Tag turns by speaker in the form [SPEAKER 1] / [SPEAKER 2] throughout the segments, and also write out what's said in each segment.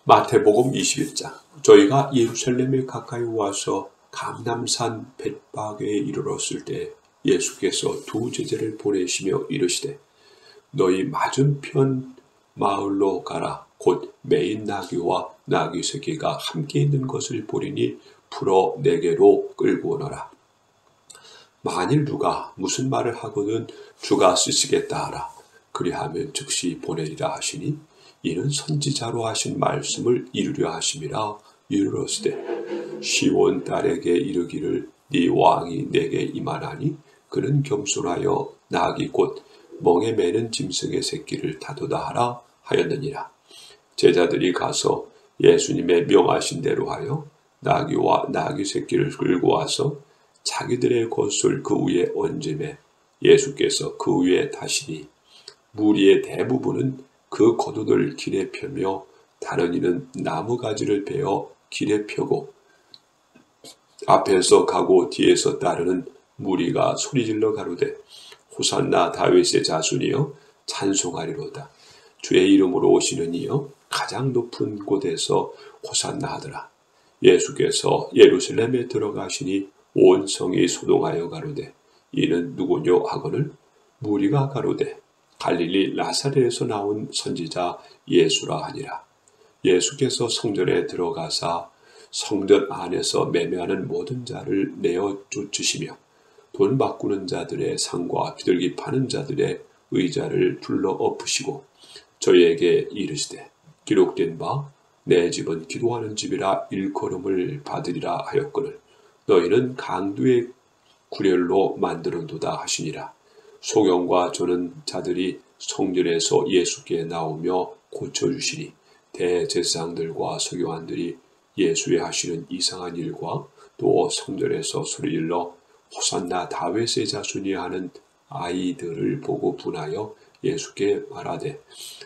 [SPEAKER 1] 마태복음 21장. 저희가 예루살렘에 가까이 와서 감람산 벳박에 이르렀을 때 예수께서 두 제자를 보내시며 이르시되 너희 맞은편 마을로 가라. 곧 매인 나귀와 나귀 새끼가 함께 있는 것을 보리니 풀어 내게로 끌고 오너라. 만일 누가 무슨 말을 하거든 주가 쓰시겠다 하라. 그리하면 즉시 보내리라 하시니 이는 선지자로 하신 말씀을 이루려 하심이라. 이르렀으되 시온 딸에게 이르기를 네 왕이 내게 임하나니 그는 겸손하여 나귀 곧 멍에 매는 짐승의 새끼를 다도다 하라 하였느니라. 제자들이 가서 예수님의 명하신 대로 하여 나귀와 나귀 새끼를 끌고 와서 자기들의 것을 그 위에 얹음에 예수께서 그 위에 타시니 무리의 대부분은 그 겉옷을 길에 펴며 다른 이는 나무가지를 베어 길에 펴고 앞에서 가고 뒤에서 따르는 무리가 소리질러 가로되 호산나 다윗의 자손이여 찬송하리로다. 주의 이름으로 오시는 이여 가장 높은 곳에서 호산나 하더라. 예수께서 예루살렘에 들어가시니 온 성이 소동하여 가로되 이는 누구뇨 하거늘 무리가 가로되 갈릴리 나사렛에서 나온 선지자 예수라 하니라. 예수께서 성전에 들어가사 성전 안에서 매매하는 모든 자를 내어 쫓으시며 돈 바꾸는 자들의 상과 비둘기 파는 자들의 의자를 둘러 엎으시고 저희에게 이르시되 기록된 바 내 집은 기도하는 집이라 일컬음을 받으리라 하였거늘 너희는 강도의 구렬로 만드는도다 하시니라. 소경과 저는 자들이 성전에서 예수께 나오며 고쳐주시니 대제사장들과 서기관들이 예수의 하시는 이상한 일과 또 성전에서 소리질러 호산나 다윗의 자손이 하는 아이들을 보고 분하여 예수께 말하되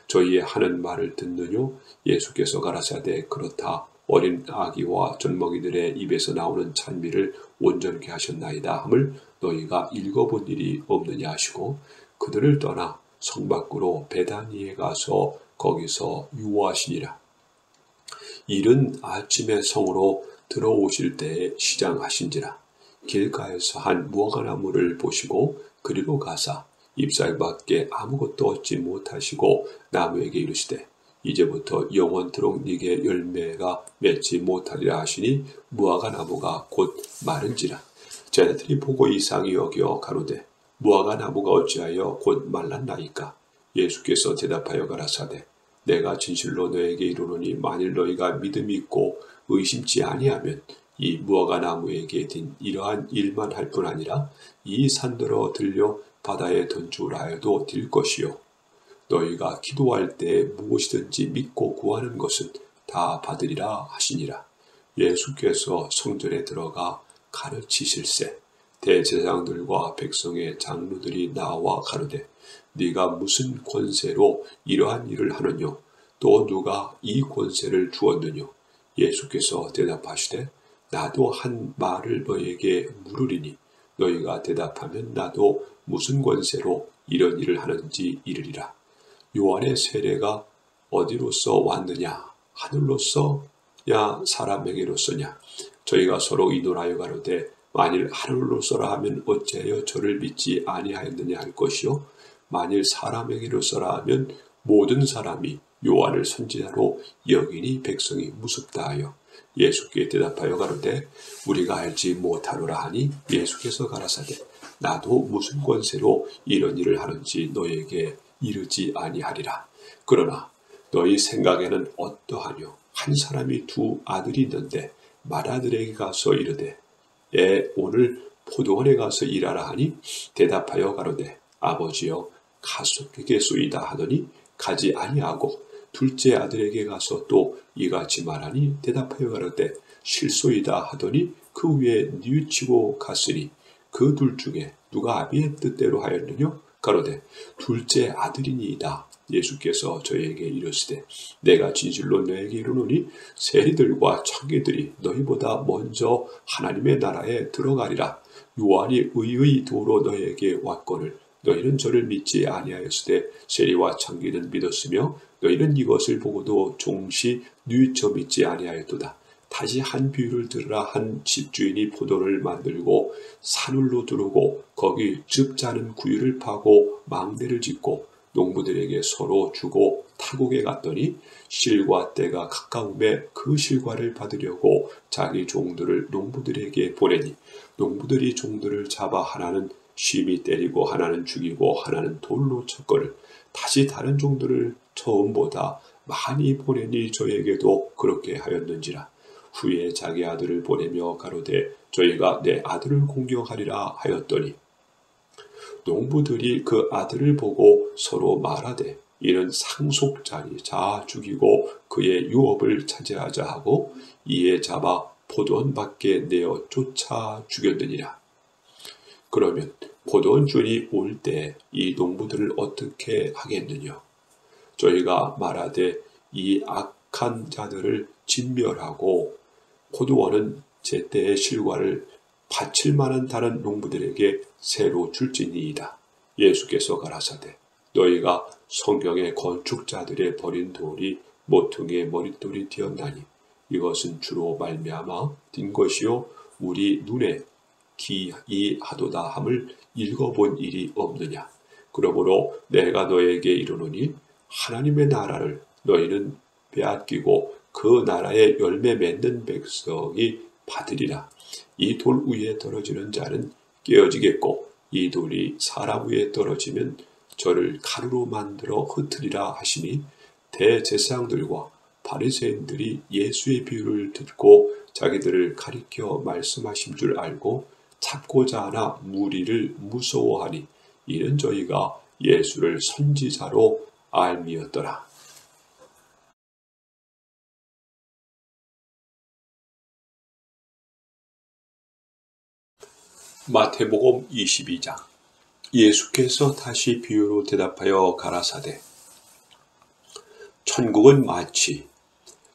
[SPEAKER 1] 저희의 하는 말을 듣느뇨. 예수께서 가라사대 그렇다. 어린 아기와 젖먹이들의 입에서 나오는 찬미를 온전케 하셨나이다 함을 너희가 읽어본 일이 없느냐 하시고 그들을 떠나 성 밖으로 베다니에 가서 거기서 유호하시니라. 이른 아침에 성으로 들어오실 때에 시장하신지라. 길가에서 한 무화과나무를 보시고 그리로 가사 잎살밖에 아무것도 얻지 못하시고 나무에게 이르시되 이제부터 영원토록 네게 열매가 맺지 못하리라 하시니 무화과나무가 곧 마른지라. 제자들이 보고 이상히 여겨 가로되 무화과나무가 어찌하여 곧 말랐나이까. 예수께서 대답하여 가라사대 내가 진실로 너에게 이르노니 만일 너희가 믿음이 있고 의심치 아니하면 이 무화과나무에게 든 이러한 일만 할 뿐 아니라 이 산더러 들려 바다에 던지우라 하여도 될 것이요 너희가 기도할 때 무엇이든지 믿고 구하는 것은 다 받으리라 하시니라. 예수께서 성전에 들어가 가르치실세 대제사장들과 백성의 장로들이 나와 가로되 네가 무슨 권세로 이러한 일을 하느뇨. 또 누가 이 권세를 주었느뇨. 예수께서 대답하시되 나도 한 말을 너희에게 물으리니 너희가 대답하면 나도 무슨 권세로 이런 일을 하는지 이르리라. 요한의 세례가 어디로서 왔느냐. 하늘로서 야 사람에게로서냐. 저희가 서로 의논하여 가로되 만일 하늘로서라 하면 어찌하여 저를 믿지 아니하였느냐 할 것이요 만일 사람에게로서라 하면 모든 사람이 요한을 선지자로 여기니 백성이 무섭다 하여 예수께 대답하여 가로되 우리가 알지 못하노라 하니 예수께서 가라사대 나도 무슨 권세로 이런 일을 하는지 너희에게 이르지 아니하리라. 그러나 너희 생각에는 어떠하뇨. 한 사람이 두 아들이 있는데 맏아들에게 가서 이르되 오늘 포도원에 가서 일하라 하니 대답하여 가로되 아버지여 가소겠소이다 하더니 가지 아니하고 둘째 아들에게 가서 또 이같이 말하니 대답하여 가로되 실소이다 하더니 그 위에 뉘우치고 갔으니 그 둘 중에 누가 아비의 뜻대로 하였느뇨. 가로되 둘째 아들이니이다. 예수께서 저에게 이르시되 내가 진실로 너에게 이르노니 세리들과 청기들이 너희보다 먼저 하나님의 나라에 들어가리라. 요한이 의의 도로 너에게 왔거늘 너희는 저를 믿지 아니하였으되 세리와 청기는 믿었으며 너희는 이것을 보고도 종시 뉘우쳐 믿지 아니하였도다. 다시 한 비유를 들으라. 한 집주인이 포도를 만들고 산울로 두르고 거기 즙 짜는 구유를 파고 망대를 짓고 농부들에게 서로 주고 타국에 갔더니 실과 때가 가까움에 그 실과를 받으려고 자기 종들을 농부들에게 보내니 농부들이 종들을 잡아 하나는 심히 때리고 하나는 죽이고 하나는 돌로 쳤거늘 다시 다른 종들을 처음보다 많이 보내니 저에게도 그렇게 하였는지라. 후에 자기 아들을 보내며 가로되 저희가 내 아들을 공경하리라 하였더니 농부들이 그 아들을 보고 서로 말하되 이는 상속자이자 죽이고 그의 유업을 차지하자 하고 이에 잡아 포도원 밖에 내어 쫓아 죽였느니라. 그러면 포도원 주인이 올 때 이 농부들을 어떻게 하겠느냐? 저희가 말하되 이 악한 자들을 진멸하고 포도원은 제때의 실과를 바칠 만한 다른 농부들에게 새로 줄지니이다. 예수께서 가라사대 너희가 성경의 건축자들의 버린 돌이 모퉁이의 머릿돌이 되었나니 이것은 주로 말미암아 din 것이요 우리 눈에 기이하도다 함을 읽어본 일이 없느냐. 그러므로 내가 너에게 이르노니 하나님의 나라를 너희는 빼앗기고 그 나라의 열매 맺는 백성이 받으리라. 이 돌 위에 떨어지는 자는 깨어지겠고 이 돌이 사람 위에 떨어지면 저를 가루로 만들어 흩으리라 하시니 대제사장들과 바리새인들이 예수의 비유를 듣고 자기들을 가리켜 말씀하신 줄 알고 잡고자 하나 무리를 무서워하니 이는 저희가 예수를 선지자로 알미었더라. 마태복음 22장. 예수께서 다시 비유로 대답하여 가라사대 천국은 마치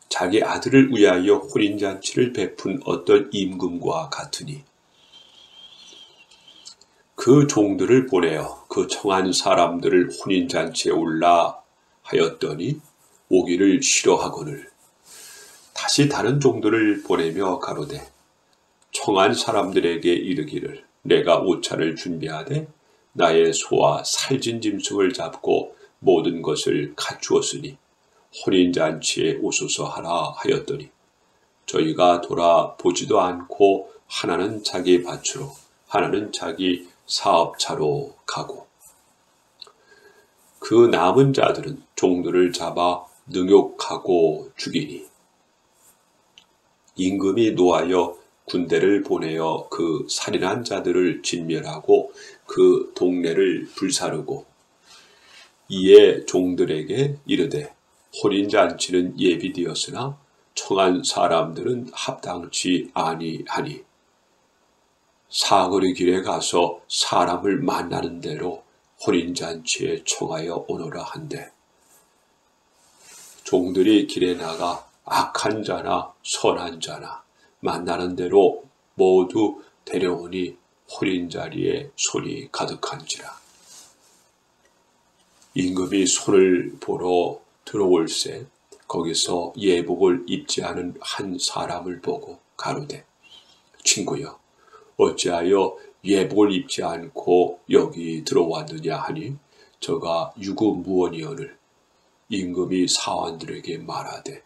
[SPEAKER 1] 자기 아들을 위하여 혼인잔치를 베푼 어떤 임금과 같으니 그 종들을 보내어 그 청한 사람들을 혼인잔치에 올라 하였더니 오기를 싫어하거늘 다시 다른 종들을 보내며 가로되 청한 사람들에게 이르기를 내가 옷차를 준비하되 나의 소와 살진 짐승을 잡고 모든 것을 갖추었으니 혼인잔치에 오소서 하라 하였더니 저희가 돌아보지도 않고 하나는 자기 밭으로 하나는 자기 사업차로 가고 그 남은 자들은 종들을 잡아 능욕하고 죽이니 임금이 노하여 군대를 보내어 그 살인한 자들을 진멸하고 그 동네를 불사르고 이에 종들에게 이르되 혼인잔치는 예비되었으나 청한 사람들은 합당치 아니하니 사거리 길에 가서 사람을 만나는 대로 혼인잔치에 청하여 오너라 한대 종들이 길에 나가 악한 자나 선한 자나 만나는 대로 모두 데려오니 혼인자리에 손이 가득한지라. 임금이 손을 보러 들어올새 거기서 예복을 입지 않은 한 사람을 보고 가로되 친구여 어찌하여 예복을 입지 않고 여기 들어왔느냐 하니 저가 유구무원이오늘 임금이 사환들에게 말하되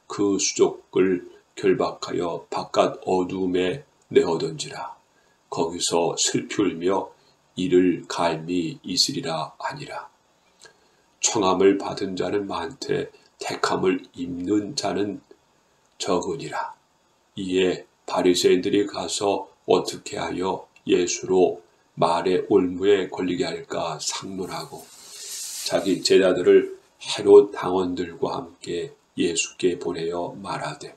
[SPEAKER 1] 그 수족을 결박하여 바깥 어두움에 내어던지라. 거기서 슬피 울며 이를 갈미 있으리라 하니라. 청함을 받은 자는 많되 택함을 입는 자는 적으니라. 이에 바리새인들이 가서 어떻게 하여 예수로 말의 올무에 걸리게 할까 상론하고 자기 제자들을 헤롯 당원들과 함께 예수께 보내어 말하되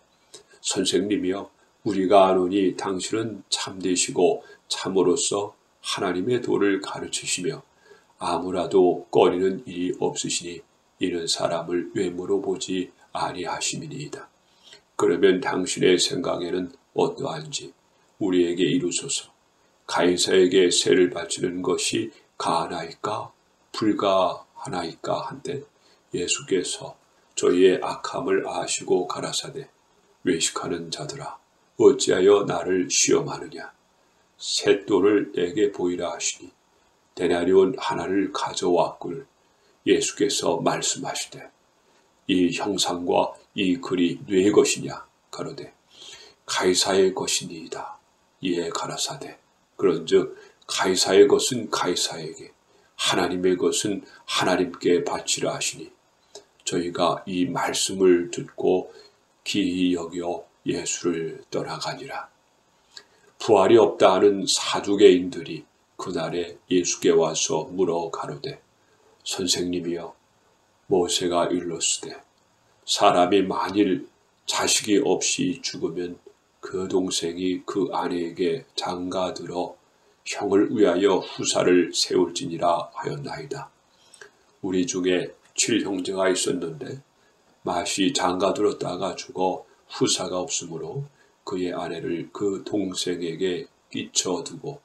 [SPEAKER 1] 선생님이여 우리가 아노니 당신은 참되시고 참으로서 하나님의 도를 가르치시며 아무라도 꺼리는 일이 없으시니 이는 사람을 외모로 보지 아니하심이니이다. 그러면 당신의 생각에는 어떠한지 우리에게 이루소서. 가이사에게 세를 바치는 것이 가하나이까 불가하나이까 한데 예수께서 저희의 악함을 아시고 가라사대 외식하는 자들아 어찌하여 나를 시험하느냐 셋돌을 내게 보이라 하시니 데나리온 하나를 가져왔꿀. 예수께서 말씀하시되 이 형상과 이 글이 누의 것이냐 가로되 가이사의 것이니이다. 이에 가라사대 그런즉 가이사의 것은 가이사에게 하나님의 것은 하나님께 바치라 하시니 저희가 이 말씀을 듣고 기이 여겨 예수를 떠나가니라. 부활이 없다 하는 사두개인들이 그날에 예수께 와서 물어 가로되 선생님이여 모세가 일렀으되 사람이 만일 자식이 없이 죽으면 그 동생이 그 아내에게 장가들어 형을 위하여 후사를 세울지니라 하였나이다. 우리 중에 7형제가 있었는데 맏이 장가들었다가 죽어 후사가 없으므로 그의 아내를 그 동생에게 끼쳐두고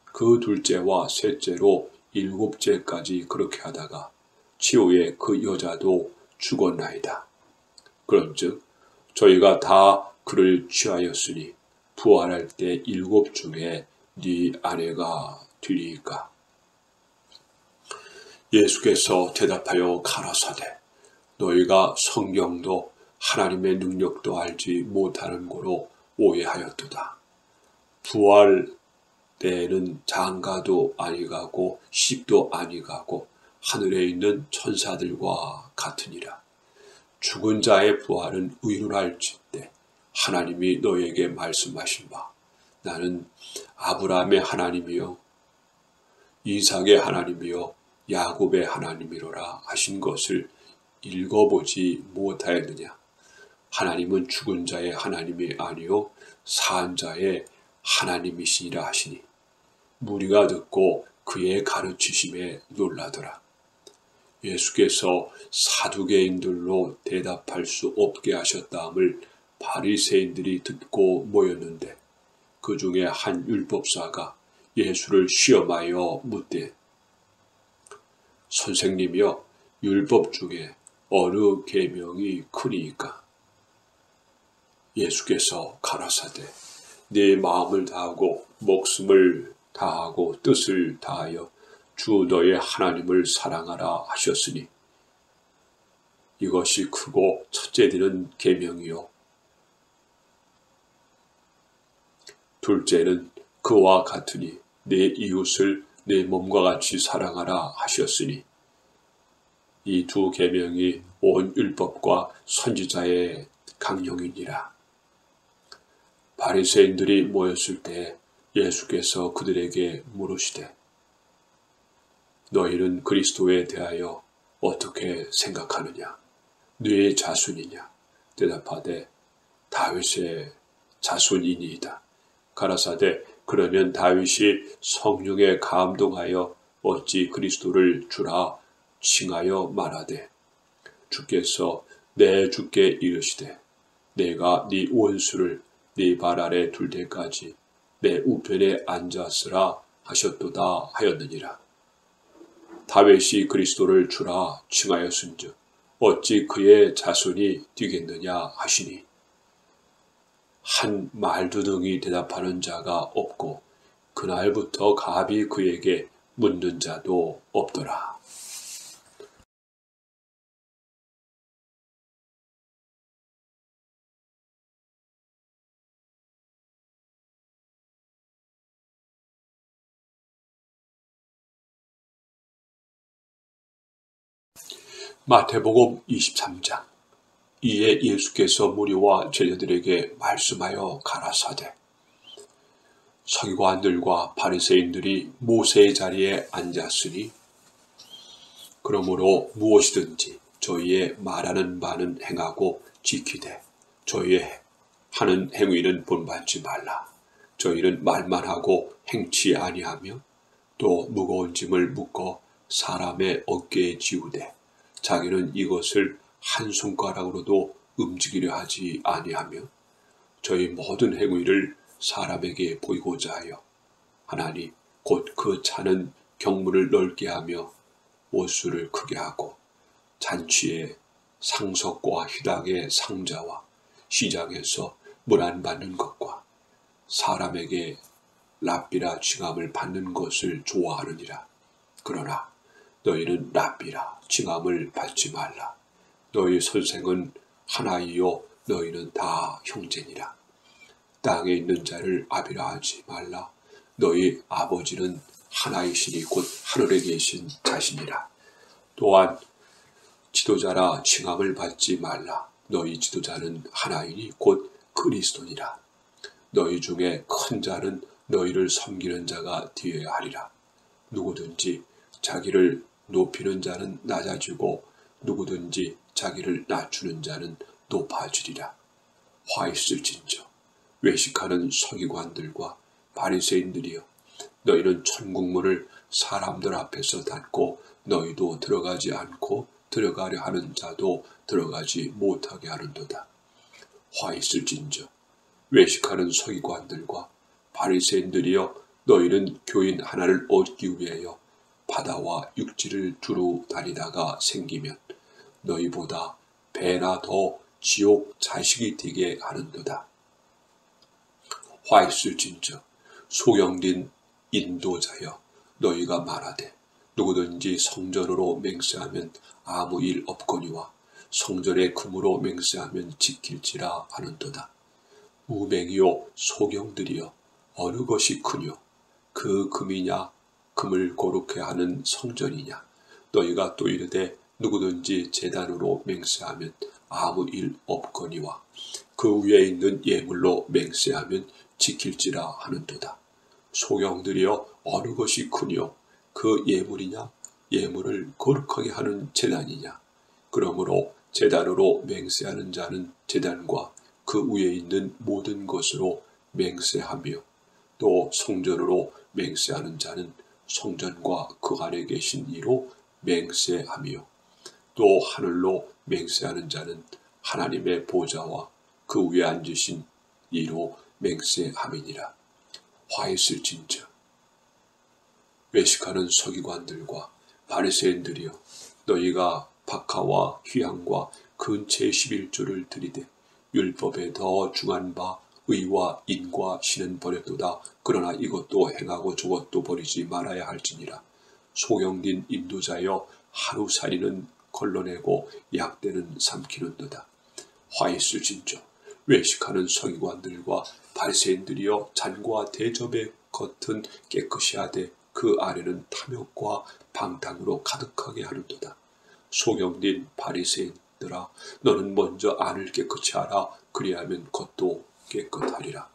[SPEAKER 1] 그 둘째와 셋째로 7째까지 그렇게 하다가 치후에 그 여자도 죽었나이다. 그런즉 저희가 다 그를 취하였으니 부활할 때 7 중에 네 아내가 되리이까. 예수께서 대답하여 가라사대 너희가 성경도 하나님의 능력도 알지 못하는 고로 오해하였도다. 부활 때에는 장가도 아니가고 십도 아니가고 하늘에 있는 천사들과 같으니라. 죽은 자의 부활은 의논할진대 하나님이 너에게 말씀하신 바 나는 아브라함의 하나님이요 이삭의 하나님이요 야곱의 하나님이로라 하신 것을 읽어보지 못하였느냐. 하나님은 죽은 자의 하나님이 아니요 산 자의 하나님이시니라 하시니 무리가 듣고 그의 가르치심에 놀라더라. 예수께서 사두개인들로 대답할 수 없게 하셨다함을 바리새인들이 듣고 모였는데 그 중에 한 율법사가 예수를 시험하여 묻되 선생님이여 율법 중에 어느 계명이 크니이까? 예수께서 가라사대 네 마음을 다하고 목숨을 다하고 뜻을 다하여 주 너의 하나님을 사랑하라 하셨으니 이것이 크고 첫째 되는 계명이요 둘째는 그와 같으니 내 이웃을 내 몸과 같이 사랑하라 하셨으니 이 두 계명이 온 율법과 선지자의 강령이니라. 바리새인들이 모였을 때 예수께서 그들에게 물으시되 너희는 그리스도에 대하여 어떻게 생각하느냐? 네 자손이냐? 대답하되 다윗의 자손이니이다. 가라사대 그러면 다윗이 성령에 감동하여 어찌 그리스도를 주라 칭하여 말하되 주께서 내 주께 이르시되 내가 네 원수를 네 발 아래 둘 때까지 내 우편에 앉았으라 하셨도다 하였느니라. 다윗이 그리스도를 주라 칭하였은즉 어찌 그의 자손이 되겠느냐 하시니 한 말두둥이 대답하는 자가 없고 그날부터 갑이 그에게 묻는 자도 없더라. 마태복음 23장. 이에 예수께서 무리와 제자들에게 말씀하여 가라사대 서기관들과 바리새인들이 모세의 자리에 앉았으니 그러므로 무엇이든지 저희의 말하는 바는 행하고 지키되 저희의 하는 행위는 본받지 말라. 저희는 말만 하고 행치 아니하며 또 무거운 짐을 묶어 사람의 어깨에 지우되 자기는 이것을 한 손가락으로도 움직이려 하지 아니하며 저희 모든 행위를 사람에게 보이고자 하여 하나니 곧 그 차는 경문을 넓게 하며 옷수를 크게 하고 잔치의 상석과 희락의 상자와 시장에서 문안 받는 것과 사람에게 랍비라 칭함을 받는 것을 좋아하느니라. 그러나 너희는 랍비라 칭함을 받지 말라. 너희 선생은 하나이요 너희는 다 형제니라. 땅에 있는 자를 아비라 하지 말라. 너희 아버지는 하나이시니 곧 하늘에 계신 자신이라. 또한 지도자라 칭함을 받지 말라. 너희 지도자는 하나이니 곧 그리스도니라. 너희 중에 큰 자는 너희를 섬기는 자가 되어야 하리라. 누구든지 자기를 높이는 자는 낮아지고 누구든지 자기를 낮추는 자는 높아지리라. 화 있을진저 외식하는 서기관들과 바리새인들이여, 너희는 천국문을 사람들 앞에서 닫고 너희도 들어가지 않고 들어가려 하는 자도 들어가지 못하게 하는도다. 화 있을진저 외식하는 서기관들과 바리새인들이여, 너희는 교인 하나를 얻기 위하여 바다와 육지를 두루 다니다가 생기면 너희보다 배나 더 지옥 자식이 되게 하는도다. 화 있을진저 소경된 인도자여, 너희가 말하되 누구든지 성전으로 맹세하면 아무 일 없거니와 성전의 금으로 맹세하면 지킬지라 하는도다. 우맹이요 소경들이여, 어느 것이 크뇨? 그 금이냐 금을 거룩해 하는 성전이냐? 너희가 또 이르되 누구든지 제단으로 맹세하면 아무 일 없거니와 그 위에 있는 예물로 맹세하면 지킬지라 하는도다. 소경들이여, 어느 것이 크뇨? 그 예물이냐? 예물을 거룩하게 하는 제단이냐? 그러므로 제단으로 맹세하는 자는 제단과 그 위에 있는 모든 것으로 맹세하며, 또 성전으로 맹세하는 자는 성전과 그 안에 계신 이로 맹세하며, 또 하늘로 맹세하는 자는 하나님의 보좌와 그 위에 앉으신 이로 맹세함이니라. 화 있을진저 외식하는 서기관들과 바리새인들이여, 너희가 박하와 휘향과 근체 11조를 드리되 율법에 더 중한 바 의와 인과 신은 버렸도다. 그러나 이것도 행하고 저것도 버리지 말아야 할지니라. 소경된 인도자여, 하루살이는 걸러내고 약대는 삼키는도다. 화 있을진저 외식하는 서기관들과 바리새인들이여, 잔과 대접의 겉은 깨끗이 하되 그 안에는 탐욕과 방탕으로 가득하게 하는도다. 소경된 바리새인들아, 너는 먼저 안을 깨끗이 하라. 그리하면 겉도 깨끗하리라.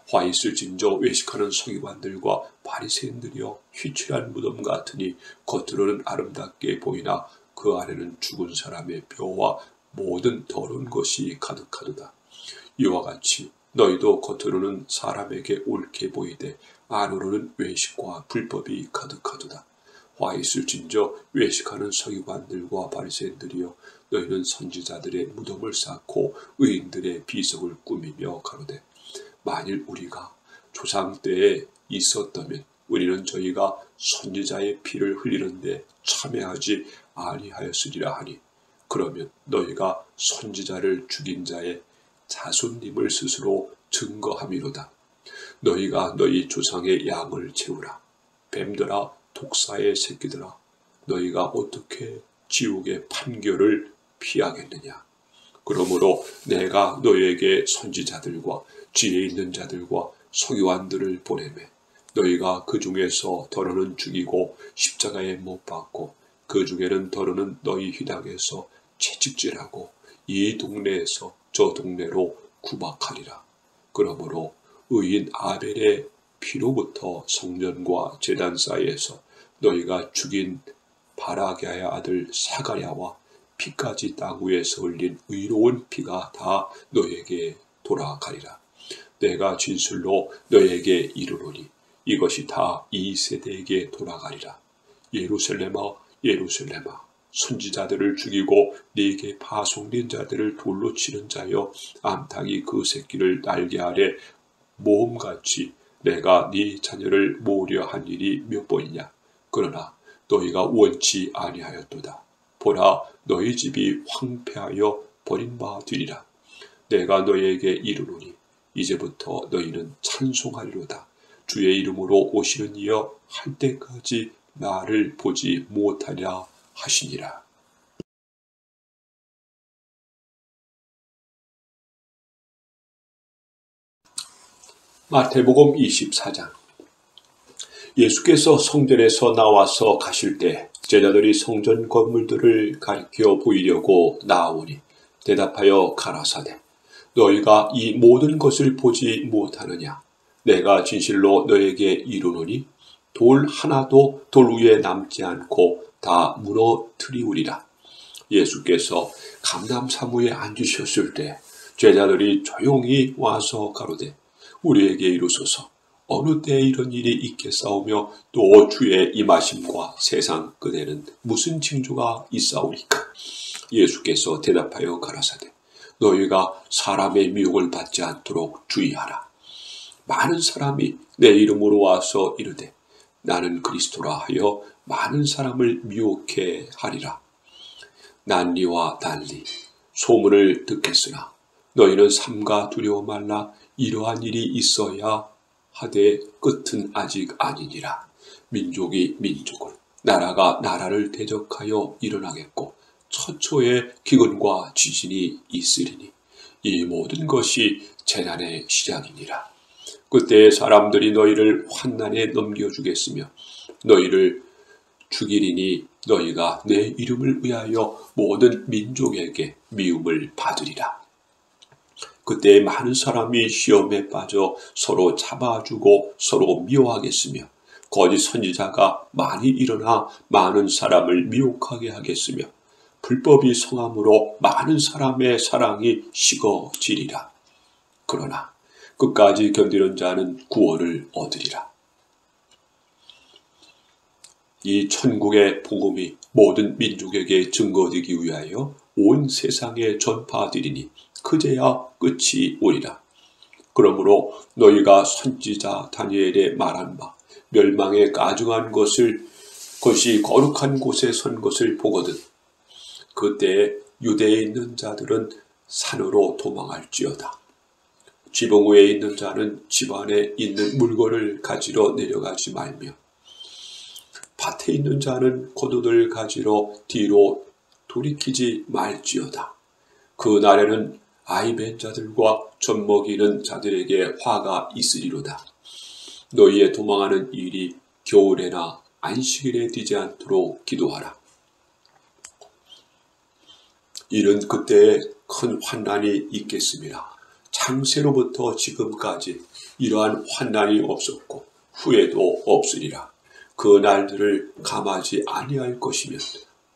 [SPEAKER 1] 화 있을진저 외식하는 서기관들과 바리새인들이여, 휘칠한 무덤 같으니 겉으로는 아름답게 보이나 그 안에는 죽은 사람의 뼈와 모든 더러운 것이 가득하도다. 이와 같이 너희도 겉으로는 사람에게 옳게 보이되 안으로는 외식과 불법이 가득하도다. 화 있을진저 외식하는 서기관들과 바리새인들이여, 너희는 선지자들의 무덤을 쌓고 의인들의 비석을 꾸미며 가로되 만일 우리가 조상 때에 있었다면 우리는 저희가 선지자의 피를 흘리는데 참여하지 아니하였으리라 하니, 그러면 너희가 선지자를 죽인 자의 자손님을 스스로 증거함이로다. 너희가 너희 조상의 양을 채우라. 뱀들아, 독사의 새끼들아, 너희가 어떻게 지옥의 판결을 피하겠느냐? 그러므로 내가 너희에게 선지자들과 지혜 있는 자들과 서기관들을 보내매 너희가 그 중에서 더러는 죽이고 십자가에 못 박고 그 중에는 더러는 너희 휘당에서 채찍질하고 이 동네에서 저 동네로 구박하리라. 그러므로 의인 아벨의 피로부터 성전과 제단 사이에서 너희가 죽인 바라게의 아들 사가랴와 피까지 땅 위에서 흘린 의로운 피가 다 너희에게 돌아가리라. 내가 진술로 너희에게 이르노니 이것이 다 이 세대에게 돌아가리라. 예루살렘아, 예루살렘아, 선지자들을 죽이고 네게 파송된 자들을 돌로 치는 자여, 암탉이 그 새끼를 날개 아래 모험같이 내가 네 자녀를 모으려 한 일이 몇 번이냐? 그러나 너희가 원치 아니하였도다. 보라, 너희 집이 황폐하여 버림받으리라. 내가 너희에게 이르노니 이제부터 너희는 찬송하리로다. 주의 이름으로 오시는 이여 할 때까지 나를 보지 못하리라 하시니라. 마태복음 24장. 예수께서 성전에서 나와서 가실 때 제자들이 성전 건물들을 가리켜 보이려고 나아오니 대답하여 가라사대 너희가 이 모든 것을 보지 못하느냐? 내가 진실로 너에게 이르노니 돌 하나도 돌 위에 남지 않고 다 무너뜨리우리라. 예수께서 감람사무에 앉으셨을 때 제자들이 조용히 와서 가로되 우리에게 이루소서 어느 때에 이런 일이 있겠사오며 또 주의 임하심과 세상 끝에는 무슨 징조가 있사오리까? 예수께서 대답하여 가라사대 너희가 사람의 미혹을 받지 않도록 주의하라. 많은 사람이 내 이름으로 와서 이르되 나는 그리스도라 하여 많은 사람을 미혹해 하리라. 난리와 난리 소문을 듣겠으나 너희는 삼가 두려워 말라. 이러한 일이 있어야 하되 끝은 아직 아니니라. 민족이 민족을 나라가 나라를 대적하여 일어나겠고 처초에 기근과 지진이 있으리니 이 모든 것이 재난의 시작이니라. 그때 사람들이 너희를 환난에 넘겨주겠으며 너희를 죽이리니 너희가 내 이름을 위하여 모든 민족에게 미움을 받으리라. 그때 많은 사람이 시험에 빠져 서로 잡아주고 서로 미워하겠으며 거짓 선지자가 많이 일어나 많은 사람을 미혹하게 하겠으며 불법이 성함으로 많은 사람의 사랑이 식어지리라. 그러나 끝까지 견디는 자는 구원을 얻으리라. 이 천국의 복음이 모든 민족에게 증거되기 위하여 온 세상에 전파되리니 그제야 끝이 오리라. 그러므로 너희가 선지자 다니엘의 말한 바 멸망에 가증한 것이 거룩한 곳에 선 것을 보거든 그때 유대에 있는 자들은 산으로 도망할지어다. 지붕 위에 있는 자는 집 안에 있는 물건을 가지러 내려가지 말며 밭에 있는 자는 겉옷을 가지러 뒤로 돌이키지 말지어다. 그 날에는 아이 벤 자들과 젖 먹이는 자들에게 화가 있으리로다. 너희의 도망하는 일이 겨울에나 안식일에 되지 않도록 기도하라. 이른 그때에 큰 환난이 있겠습니다. 창세로부터 지금까지 이러한 환난이 없었고 후에도 없으리라. 그 날들을 감하지 아니할 것이면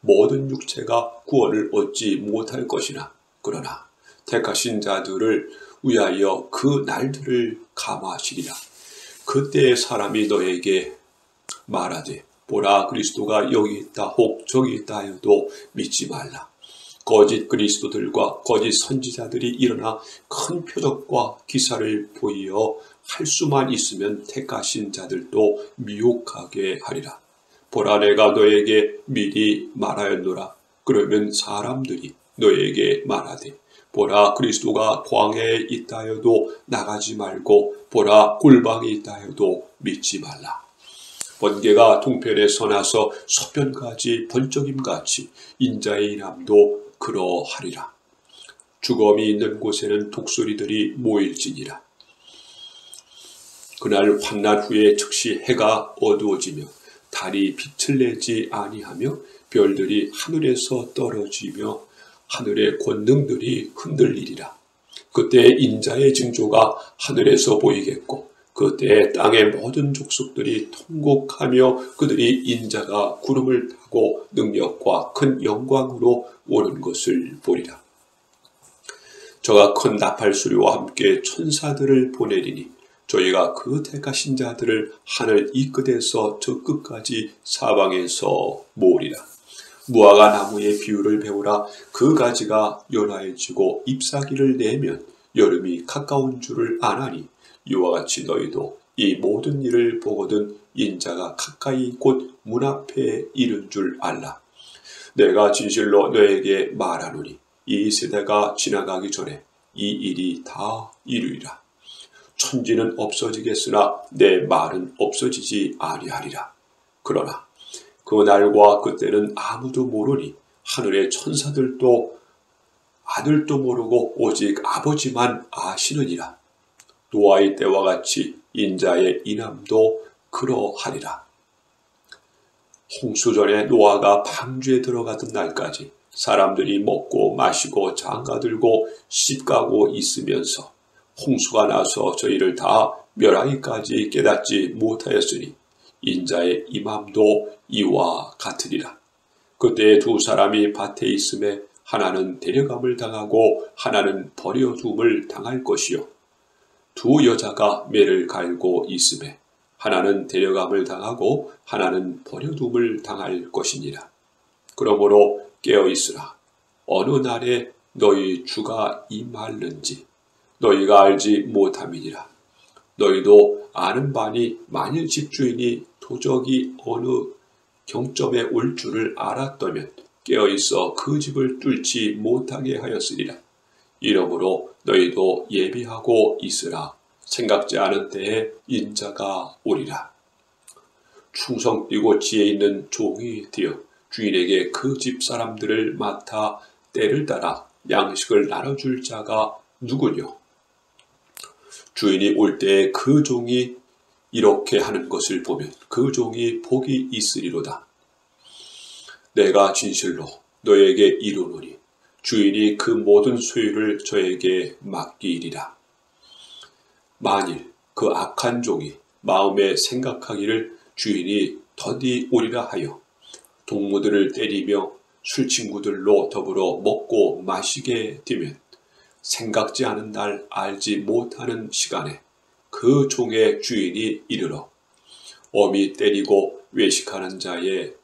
[SPEAKER 1] 모든 육체가 구원을 얻지 못할 것이나 그러나 택하신 자들을 위하여 그 날들을 감하시리라. 그때의 사람이 너에게 말하되 보라 그리스도가 여기 있다 혹 저기 있다 하여도 믿지 말라. 거짓 그리스도들과 거짓 선지자들이 일어나 큰 표적과 기사를 보이어 할 수만 있으면 택하신 자들도 미혹하게 하리라. 보라 내가 너에게 미리 말하였노라. 그러면 사람들이 너에게 말하되 보라 그리스도가 광야에 있다 하여도 나가지 말고 보라 골방에 있다 하여도 믿지 말라. 번개가 동편에 서나서 서편까지 번쩍임같이 인자의 인함도 그러하리라. 죽음이 있는 곳에는 독수리들이 모일지니라. 그날 환난 후에 즉시 해가 어두워지며 달이 빛을 내지 아니하며 별들이 하늘에서 떨어지며 하늘의 권능들이 흔들리리라. 그때 인자의 징조가 하늘에서 보이겠고 그때 땅의 모든 족속들이 통곡하며 그들이 인자가 구름을 타고 능력과 큰 영광으로 오는 것을 보리라. 저가 큰 나팔 소리와 함께 천사들을 보내리니 저희가 그 택하신 자들을 하늘 이 끝에서 저 끝까지 사방에서 모으리라. 무화과 나무의 비유를 배우라. 그 가지가 연화해지고 잎사귀를 내면 여름이 가까운 줄을 아나니 이와 같이 너희도 이 모든 일을 보거든 인자가 가까이 곧 문 앞에 이른 줄 알라. 내가 진실로 너에게 말하노니 이 세대가 지나가기 전에 이 일이 다 이루리라. 천지는 없어지겠으나 내 말은 없어지지 아니하리라. 그러나 그 날과 그때는 아무도 모르니 하늘의 천사들도 아들도 모르고 오직 아버지만 아시느니라. 노아의 때와 같이 인자의 인함도 그러하리라. 홍수 전에 노아가 방주에 들어가던 날까지 사람들이 먹고 마시고 장가들고 시집가고 있으면서 홍수가 나서 저희를 다 멸하기까지 깨닫지 못하였으니 인자의 임함도 이와 같으리라. 그때 두 사람이 밭에 있음에 하나는 데려감을 당하고 하나는 버려둠을 당할 것이요 두 여자가 매를 갈고 있음에 하나는 데려감을 당하고 하나는 버려둠을 당할 것이니라. 그러므로 깨어있으라. 어느 날에 너희 주가 임할는지 너희가 알지 못함이니라. 너희도 아는 바니 만일 집주인이 도적이 어느 경점에 올 줄을 알았다면 깨어있어 그 집을 뚫지 못하게 하였으리라. 이러므로 너희도 예비하고 있으라. 생각지 않은 때에 인자가 오리라. 충성 띠고 지혜 있는 종이 되어 주인에게 그 집 사람들을 맡아 때를 따라 양식을 나눠줄 자가 누구뇨? 주인이 올 때에 그 종이 이렇게 하는 것을 보면 그 종이 복이 있으리로다. 내가 진실로 너에게 이르노니 주인이 그 모든 소유를 저에게 맡기리라. 만일 그 악한 종이 마음에 생각하기를 주인이 더디 오리라 하여 동무들을 때리며 술친구들로 더불어 먹고 마시게 되면 생각지 않은 날 알지 못하는 시간에 그 종의 주인이 이르러 엄히 때리고 외식하는 자의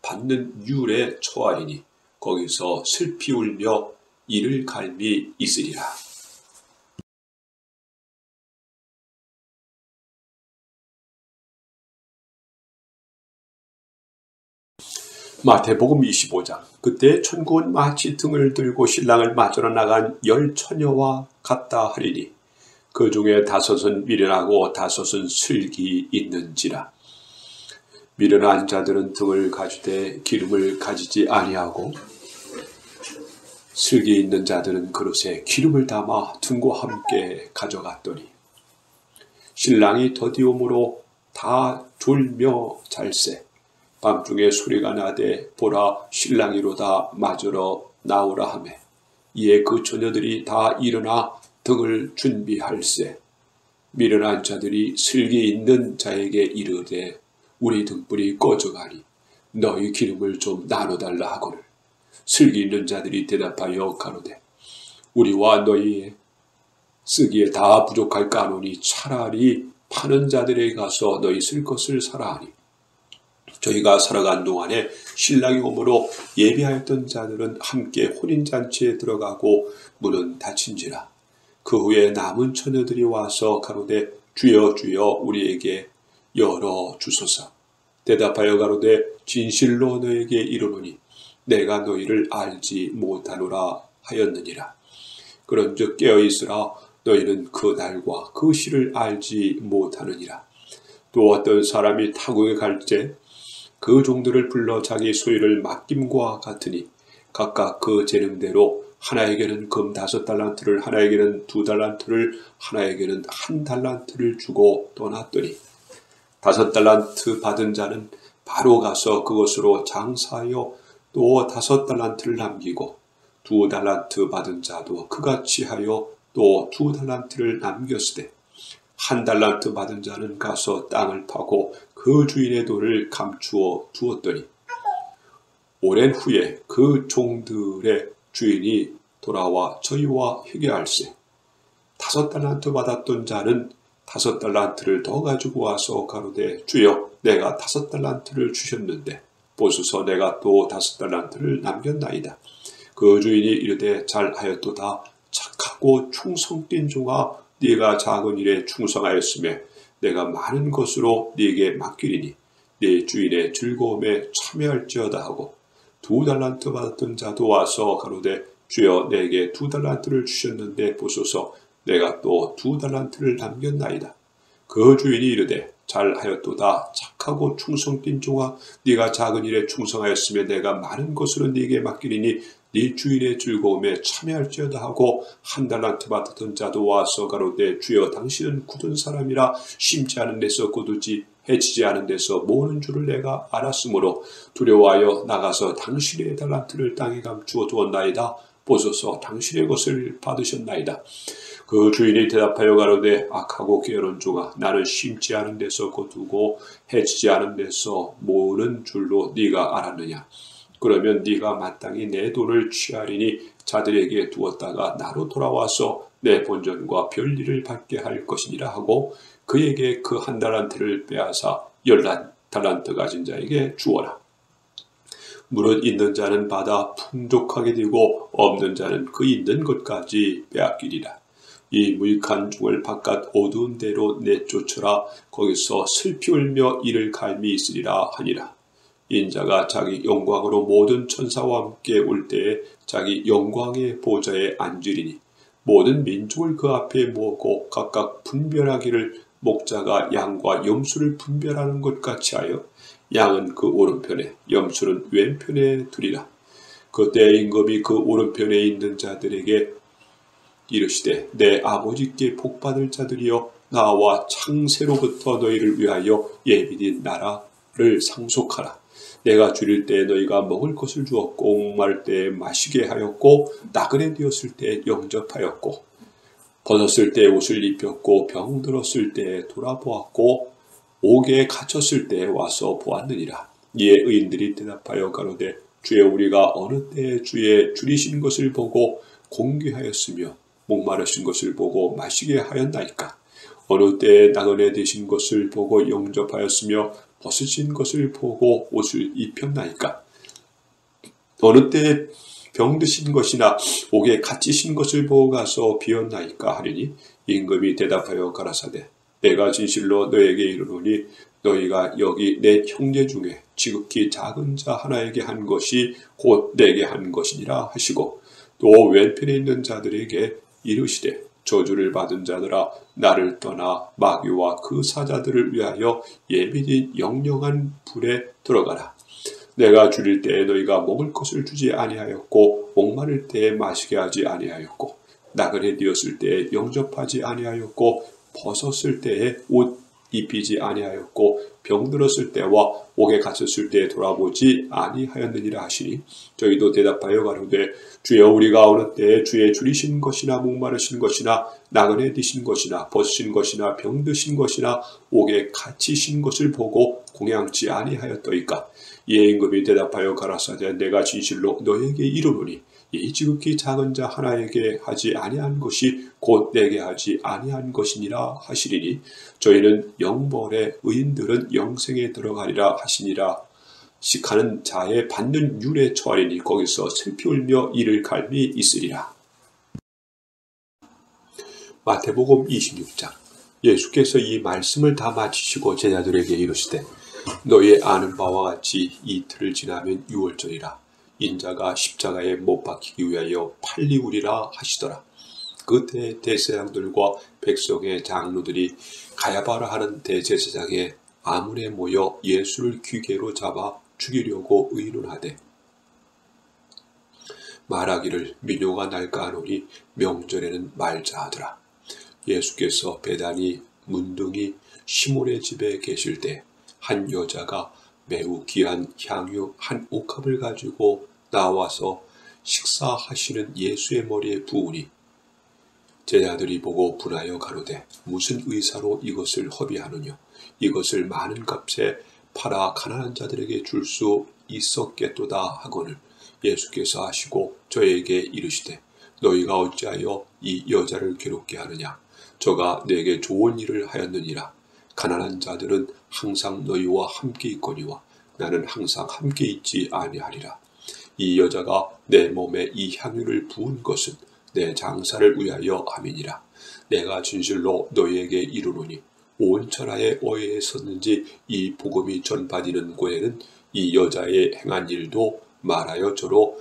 [SPEAKER 1] 받는 율에 처하리니 거기서 슬피 울며 이를 갈미 있으리라. 마태복음 25장. 그때 천국은 마치 등을 들고 신랑을 맞으러 나간 10처녀와 같다 하리니 그 중에 5은 미련하고 5은 슬기 있는지라. 미련한 자들은 등을 가지되 기름을 가지지 아니하고 슬기 있는 자들은 그릇에 기름을 담아 등과 함께 가져갔더니 신랑이 더디옴으로 다 졸며 잘세. 밤중에 소리가 나되 보라 신랑이로다 맞으러 나오라 하매 이에 그 처녀들이 다 일어나 등을 준비할세. 미련한 자들이 슬기 있는 자에게 이르되 우리 등불이 꺼져가니 너희 기름을 좀 나눠달라 하거늘 슬기 있는 자들이 대답하여 가로되 우리와 너희의 쓰기에 다 부족할까 하노니 차라리 파는 자들에게 가서 너희 쓸 것을 사라 하니 저희가 살아간 동안에 신랑이 오므로 예비하였던 자들은 함께 혼인잔치에 들어가고 문은 닫힌지라. 그 후에 남은 처녀들이 와서 가로되 주여 주여 우리에게 열어주소서. 대답하여 가로되 진실로 너에게 이르노니 내가 너희를 알지 못하노라 하였느니라. 그런즉 깨어있으라. 너희는 그 날과 그 시를 알지 못하느니라. 또 어떤 사람이 타국에 갈때 그 종들을 불러 자기 소유를 맡김과 같으니 각각 그 재능대로 하나에게는 금 5달란트를 하나에게는 2달란트를 하나에게는 1달란트를 주고 떠났더니 5달란트 받은 자는 바로 가서 그것으로 장사하여 또 5달란트를 남기고 2달란트 받은 자도 그같이 하여 또 2달란트를 남겼으되 1달란트 받은 자는 가서 땅을 파고 그 주인의 돈을 감추어 두었더니 오랜 후에 그 종들의 주인이 돌아와 저희와 회개할세. 5달란트 받았던 자는 5달란트를 더 가지고 와서 가로되 주여 내가 5달란트를 주셨는데 보소서 내가 또 5달란트를 남겼나이다. 그 주인이 이르되 잘하였도다. 착하고 충성된 종아 네가 작은 일에 충성하였으며 내가 많은 것으로 네게 맡기리니 네 주인의 즐거움에 참여할지어다 하고 2달란트 받았던 자도 와서 가로되 주여 내게 2달란트를 주셨는데 보소서 내가 또 2달란트를 남겼나이다. 그 주인이 이르되 잘하였도다 착하고 충성된 종아 네가 작은 일에 충성하였으며 내가 많은 것으로 네게 맡기리니 네 주인의 즐거움에 참여할지어다 하고 1달란트 받았던 자도 와서 가로되 주여 당신은 굳은 사람이라 심지 않은 데서 거두지 해치지 않은 데서 모으는 줄을 내가 알았으므로 두려워하여 나가서 당신의 달란트를 땅에 감추어 두었나이다. 보소서 당신의 것을 받으셨나이다. 그 주인이 대답하여 가로되 악하고 게으른 종아 나는 심지 않은 데서 거두고 해치지 않은 데서 모으는 줄로 네가 알았느냐. 그러면 네가 마땅히 내 돈을 취하리니 자들에게 두었다가 나로 돌아와서 내 본전과 별일을 받게 할 것이니라 하고 그에게 그 1달란트를 빼앗아 10달란트 가진 자에게 주어라. 무릇 있는 자는 받아 풍족하게 되고 없는 자는 그 있는 것까지 빼앗기리라. 이 무익한 종을 바깥 어두운 데로 내쫓으라. 거기서 슬피 울며 이를 갈미 있으리라 하니라. 인자가 자기 영광으로 모든 천사와 함께 올 때에 자기 영광의 보좌에 앉으리니 모든 민족을 그 앞에 모으고 각각 분별하기를 목자가 양과 염소를 분별하는 것 같이 하여 양은 그 오른편에 염소는 왼편에 두리라. 그때 임금이 그 오른편에 있는 자들에게 이르시되 내 아버지께 복받을 자들이여 나와 창세로부터 너희를 위하여 예비된 나라를 상속하라. 내가 줄일 때 너희가 먹을 것을 주었고 목마를 때 마시게 하였고 나그네 되었을 때 영접하였고 벗었을 때 옷을 입혔고 병들었을 때 돌아보았고 옥에 갇혔을 때 와서 보았느니라. 이에 의인들이 대답하여 가로되 주여 우리가 어느 때에 주의 줄이신 것을 보고 공개하였으며 목마르신 것을 보고 마시게 하였나이까. 어느 때에 나그네 되신 것을 보고 영접하였으며 벗으신 것을 보고 옷을 입혔나이까. 어느 때에 병드신 것이나 옥에 갇히신 것을 보고 가서 비었나이까 하리니 임금이 대답하여 가라사대 내가 진실로 너에게 이르노니 너희가 여기 내 형제 중에 지극히 작은 자 하나에게 한 것이 곧 내게 한 것이니라 하시고 또 왼편에 있는 자들에게 이르시되 저주를 받은 자들아 나를 떠나 마귀와 그 사자들을 위하여 예비된 영영한 불에 들어가라. 내가 줄일 때에 너희가 먹을 것을 주지 아니하였고 목마를 때에 마시게 하지 아니하였고 나그네 되었을 때에 영접하지 아니하였고 벗었을 때에 옷 입히지 아니하였고 병들었을 때와 옥에 갇혔을 때에 돌아보지 아니하였느니라 하시니 저희도 대답하여 가로되 주여 우리가 어느 때에 주의 줄이신 것이나 목마르신 것이나 나그네 되신 것이나 벗으신 것이나 병드신 것이나 옥에 갇히신 것을 보고 공양치 아니하였더이까. 이에 임금이 대답하여 가라사대 내가 진실로 너에게 이르노니 이 지극히 작은 자 하나에게 하지 아니한 것이 곧 내게 하지 아니한 것이니라 하시리니 저희는 영벌에 의인들은 영생에 들어가리라 하시니라. 식하는 자의 받는 율에 처하리니 거기서 슬피 울며 이를 갈미 있으리라. 마태복음 26장. 예수께서 이 말씀을 다 마치시고 제자들에게 이르시되 너희 아는 바와 같이 이틀을 지나면 유월절이라. 인자가 십자가에 못 박히기 위하여 팔리우리라 하시더라. 그때 대제사장들과 백성의 장로들이 가야바라 하는 대제사장의 아문에 모여 예수를 귀계로 잡아 죽이려고 의논하되 말하기를 민요가 날까 하노니 명절에는 말자 하더라. 예수께서 베다니 문둥이 시몬의 집에 계실 때 한 여자가 매우 귀한 향유 한 옥합을 가지고 나와서 식사하시는 예수의 머리에 부으니 제자들이 보고 분하여 가로되 무슨 의사로 이것을 허비하느냐. 이것을 많은 값에 팔아 가난한 자들에게 줄 수 있었겠도다 하거늘 예수께서 하시고 저에게 이르시되 너희가 어찌하여 이 여자를 괴롭게 하느냐. 저가 내게 좋은 일을 하였느니라. 가난한 자들은 항상 너희와 함께 있거니와 나는 항상 함께 있지 아니하리라. 이 여자가 내 몸에 이 향유를 부은 것은 내 장사를 위하여 함이니라. 내가 진실로 너희에게 이르노니 온 천하에 어디에 섰는지 이 복음이 전파되는 곳에는 이 여자의 행한 일도 말하여 저로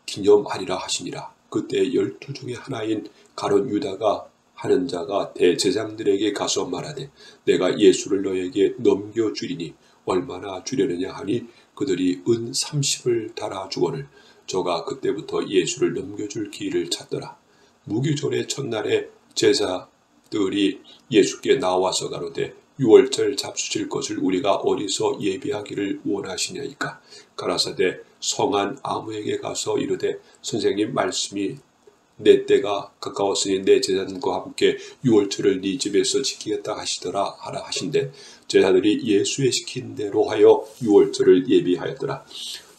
[SPEAKER 1] 기념하리라 하시니라. 그때 12 중에 하나인 가룟 유다가 하는 자가 대제사장들에게 가서 말하되 내가 예수를 너에게 넘겨주리니 얼마나 주려느냐 하니 그들이 은 30을 달아 주거늘 저가 그때부터 예수를 넘겨줄 기회를 찾더라. 무교절의 첫날에 제사들이 예수께 나와서 가로되 유월절 잡수실 것을 우리가 어디서 예비하기를 원하시냐이까. 가라사대 성한 아무에게 가서 이르되 선생님 말씀이 내 때가 가까웠으니 내 제사장과 함께 유월절을 네 집에서 지키겠다 하시더라 하라 하신대 제사들이 예수의 시킨 대로 하여 유월절을 예비하였더라.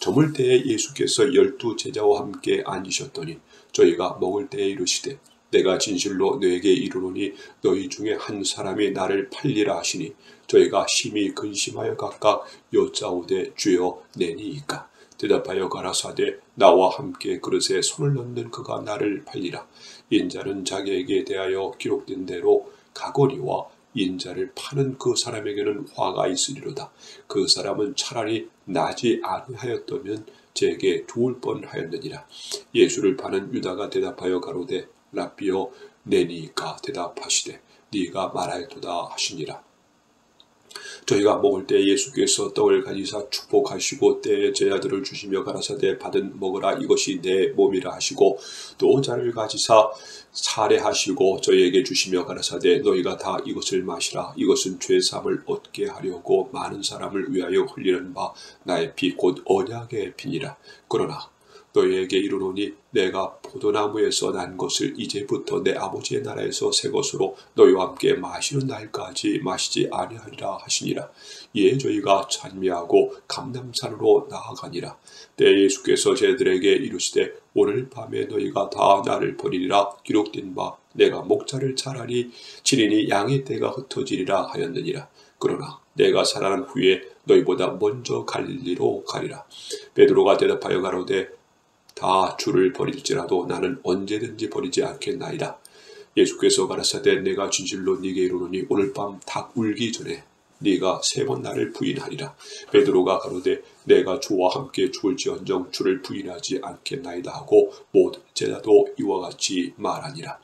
[SPEAKER 1] 저물 때에 예수께서 12 제자와 함께 앉으셨더니 저희가 먹을 때에 이르시되 내가 진실로 너에게 이르노니 너희 중에 한 사람이 나를 팔리라 하시니 저희가 심히 근심하여 각각 여짜오되 주여 내니이까. 대답하여 가라사대 나와 함께 그릇에 손을 넣는 그가 나를 팔리라. 인자는 자기에게 대하여 기록된 대로 가거니와 인자를 파는 그 사람에게는 화가 있으리로다. 그 사람은 차라리 나지 아니하였다면 제게 죽을 뻔하였느니라. 예수를 파는 유다가 대답하여 가로되 라비여 내니이까. 대답하시되 네가 말하였도다 하시니라. 저희가 먹을 때 예수께서 떡을 가지사 축복하시고 때에 제자들을 주시며 가라사대 받은 먹으라 이것이 내 몸이라 하시고 또 잔을 가지사 사례하시고 저희에게 주시며 가라사대 너희가 다 이것을 마시라. 이것은 죄사함을 얻게 하려고 많은 사람을 위하여 흘리는 바 나의 피 곧 언약의 피니라. 그러나 너희에게 이르노니 내가 포도나무에서 난 것을 이제부터 내 아버지의 나라에서 새 것으로 너희와 함께 마시는 날까지 마시지 아니하리라 하시니라. 이에 저희가 찬미하고 감람산으로 나아가니라. 때 예수께서 제자들에게 이르시되 오늘 밤에 너희가 다 나를 버리리라. 기록된 바 내가 목자를 차라리 치리니 양의 떼가 흩어지리라 하였느니라. 그러나 내가 살아난 후에 너희보다 먼저 갈릴리로 가리라. 베드로가 대답하여 가로되 다 주를 버릴지라도 나는 언제든지 버리지 않겠나이다. 예수께서 가라사대 내가 진실로 네게 이르노니 오늘 밤 닭 울기 전에 네가 3번 나를 부인하리라. 베드로가 가로되 내가 주와 함께 죽을지언정 주를 부인하지 않겠나이다 하고 모든 제자도 이와 같이 말하니라.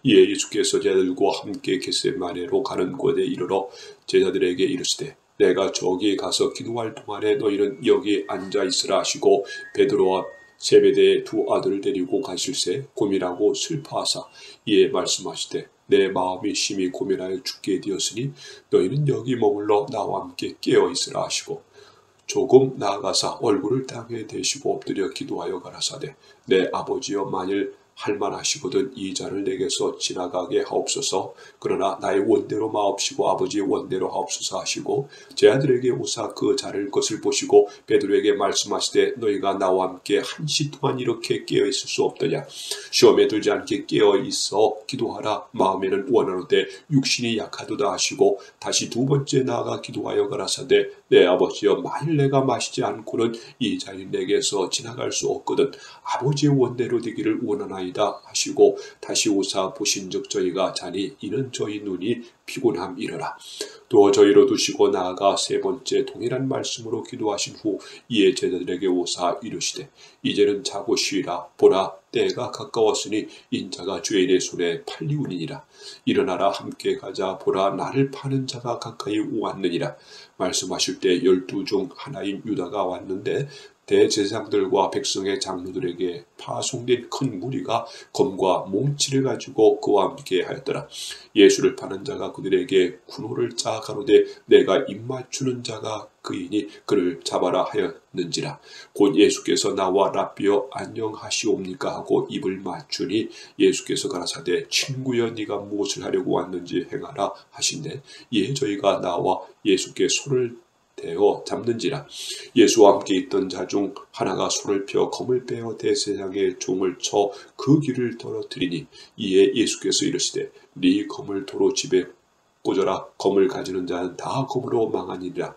[SPEAKER 1] 이에 예수께서 제자들과 함께 겟세마네로 가는 곳에 이르러 제자들에게 이르시되 내가 저기 가서 기도할 동안에 너희는 여기 앉아 있으라 하시고 베드로와 세베대의 2 아들을 데리고 가실새 고민하고 슬퍼하사 이에 말씀하시되 내 마음이 심히 고민하여 죽게 되었으니 너희는 여기 머물러 나와 함께 깨어 있으라 하시고 조금 나아가사 얼굴을 땅에 대시고 엎드려 기도하여 가라사대 내 아버지여 만일 할만하시거든 이 잔을 내게서 지나가게 하옵소서. 그러나 나의 원대로 마옵시고 아버지의 원대로 하옵소서 하시고 제자들에게 오사 그 잔을 것을 보시고 베드로에게 말씀하시되 너희가 나와 함께 1시 동안 이렇게 깨어 있을 수 없더냐. 시험에 들지 않게 깨어 있어 기도하라. 마음에는 원하노되 육신이 약하도다 하시고 다시 2번째 나아가 기도하여 가라사대 내 아버지여 만일 내가 마시지 않고는 이 잔이 내게서 지나갈 수 없거든 아버지의 원대로 되기를 원하나이다 하시고 다시 오사 보신즉 저희가 자니 이는 저희 눈이 피곤함이러라. 또 저희로 두시고 나아가 3번째 동일한 말씀으로 기도하신 후 이에 제자들에게 오사 이르시되 이제는 자고 쉬라. 보라 때가 가까웠으니 인자가 죄인의 손에 팔리우니라. 일어나라 함께 가자. 보라 나를 파는 자가 가까이 왔느니라. 말씀하실 때 12 중 하나인 유다가 왔는데 대제사장들과 백성의 장로들에게 파송된 큰 무리가 검과 몽치를 가지고 그와 함께 하였더라. 예수를 파는 자가 그들에게 군호를 짜 가로되 내가 입맞추는 자가 그이니 그를 잡아라 하였는지라. 곧 예수께서 나와 라비여 안녕하시옵니까 하고 입을 맞추니 예수께서 가라사대 친구여 네가 무엇을 하려고 왔는지 행하라 하신대 이에 저희가 나와 예수께 손을 대어 잡는지라. 예수와 함께 있던 자 중 하나가 손을 펴 검을 빼어 대제사장의 종을 쳐 그 귀를 떨어뜨리니 이에 예수께서 이르시되 네 검을 도로 집에 꽂아라. 검을 가지는 자는 다 검으로 망하니라.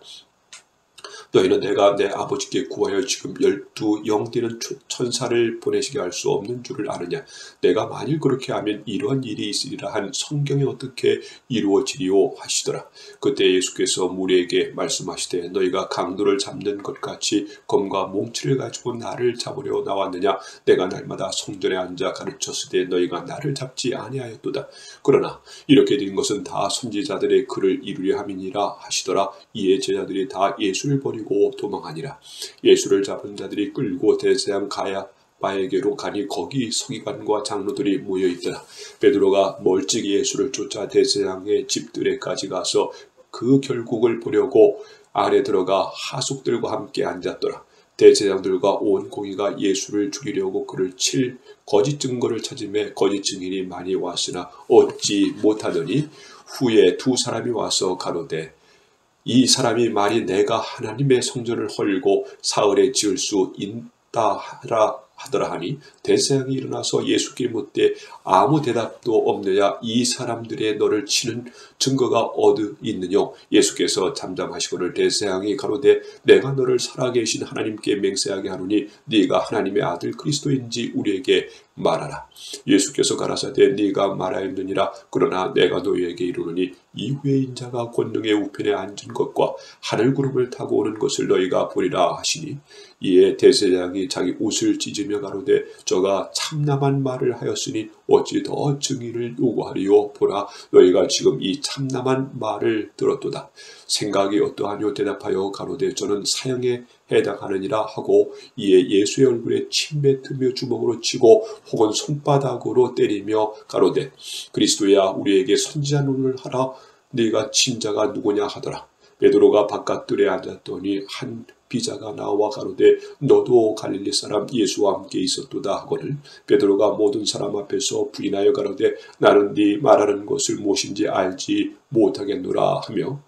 [SPEAKER 1] 너희는 내가 내 아버지께 구하여 지금 12영 되는 천사를 보내시게 할 수 없는 줄을 아느냐. 내가 만일 그렇게 하면 이러한 일이 있으리라 한 성경이 어떻게 이루어지리요 하시더라. 그때 예수께서 무리에게 말씀하시되 너희가 강도를 잡는 것 같이 검과 몽치를 가지고 나를 잡으려 나왔느냐. 내가 날마다 성전에 앉아 가르쳤으되 너희가 나를 잡지 아니하였도다. 그러나 이렇게 된 것은 다 선지자들의 글을 이루려 함이니라 하시더라. 이에 제자들이 다 예수를 버리고 도망하니라. 예수를 잡은 자들이 끌고 대제사장 가야바에게로 가니 거기 서기관과 장로들이 모여있더라. 베드로가 멀찍이 예수를 쫓아 대제사장의 집들에까지 가서 그 결국을 보려고 안에 들어가 하숙들과 함께 앉았더라. 대제사장들과 온 공의가 예수를 죽이려고 그를 칠 거짓 증거를 찾으매 거짓 증인이 많이 왔으나 얻지 못하더니 후에 두 사람이 와서 가로되 이 사람이 말이 내가 하나님의 성전을 헐고 사흘에 지을 수 있다 하더라 하니 대제사장이 일어나서 예수께 묻되 아무 대답도 없느냐. 이 사람들의 너를 치는 증거가 어디 있느냐. 예수께서 잠잠하시고를 대제사장이 가로되 내가 너를 살아계신 하나님께 맹세하게 하노니 네가 하나님의 아들 그리스도인지 우리에게 말하라. 예수께서 가라사대 네가 말하였느니라. 그러나 내가 너희에게 이르노니 이후에 인자가 권능의 우편에 앉은 것과 하늘 구름을 타고 오는 것을 너희가 보리라 하시니 이에 대제사장이 자기 옷을 찢으며 가로되 저가 참남한 말을 하였으니 어찌 더 증인을 요구하리요. 보라 너희가 지금 이 참남한 말을 들었도다. 생각이 어떠하뇨. 대답하여 가로되 저는 사형에 해당하느니라 하고 이에 예수의 얼굴에 침 뱉으며 주먹으로 치고 혹은 손바닥으로 때리며 가로되 그리스도야 우리에게 선지자론을 하라. 네가 친자가 누구냐 하더라. 베드로가 바깥들에 앉았더니 한 비자가 나와 가로되 너도 갈릴리 사람 예수와 함께 있었도다 하거늘 베드로가 모든 사람 앞에서 부인하여 가로되 나는 네 말하는 것을 무엇인지 알지 못하겠노라 하며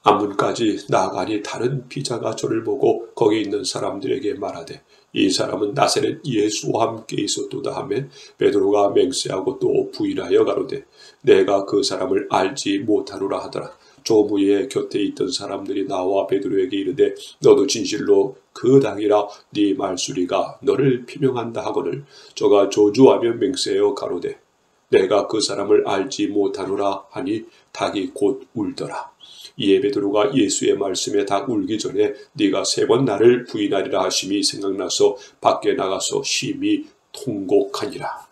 [SPEAKER 1] 앞문까지 나아가니 다른 비자가 저를 보고 거기 있는 사람들에게 말하되 이 사람은 나사렛 예수와 함께 있었도다 하며 베드로가 맹세하고 또 부인하여 가로되 내가 그 사람을 알지 못하노라 하더라. 조무의 곁에 있던 사람들이 나와 베드로에게 이르되 너도 진실로 그 당이라 네 말소리가 너를 피명한다 하거늘 저가 저주하며 맹세하여 가로되 내가 그 사람을 알지 못하노라 하니 닭이 곧 울더라. 이에 베드로가 예수의 말씀에 닭 울기 전에 네가 3번 나를 부인하리라 하심이 생각나서 밖에 나가서 심히 통곡하니라.